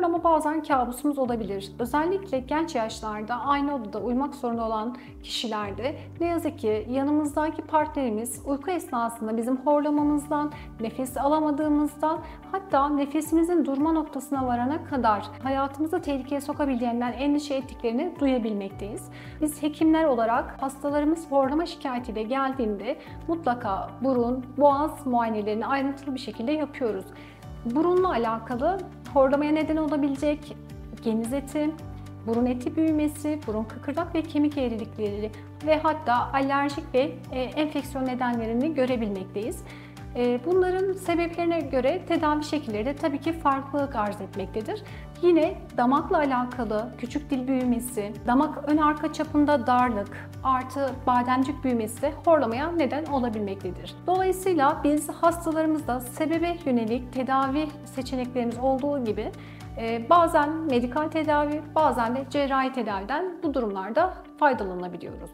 Horlama bazen kabusumuz olabilir. Özellikle genç yaşlarda aynı odada uyumak zorunda olan kişilerde ne yazık ki yanımızdaki partnerimiz uyku esnasında bizim horlamamızdan, nefes alamadığımızdan, hatta nefesimizin durma noktasına varana kadar hayatımızı tehlikeye sokabileceğinden endişe ettiklerini duyabilmekteyiz. Biz hekimler olarak hastalarımız horlama şikayetiyle geldiğinde mutlaka burun, boğaz muayenelerini ayrıntılı bir şekilde yapıyoruz. Burunla alakalı horlamaya neden olabilecek geniz eti, burun eti büyümesi, burun kıkırdak ve kemik eğrilikleri ve hatta alerjik ve enfeksiyon nedenlerini görebilmekteyiz. Bunların sebeplerine göre tedavi şekilleri de tabii ki farklılık arz etmektedir. Yine damakla alakalı küçük dil büyümesi, damak ön arka çapında darlık artı bademcik büyümesi de horlamaya neden olabilmektedir. Dolayısıyla biz hastalarımızda sebebe yönelik tedavi seçeneklerimiz olduğu gibi bazen medikal tedavi, bazen de cerrahi tedaviden bu durumlarda faydalanabiliyoruz.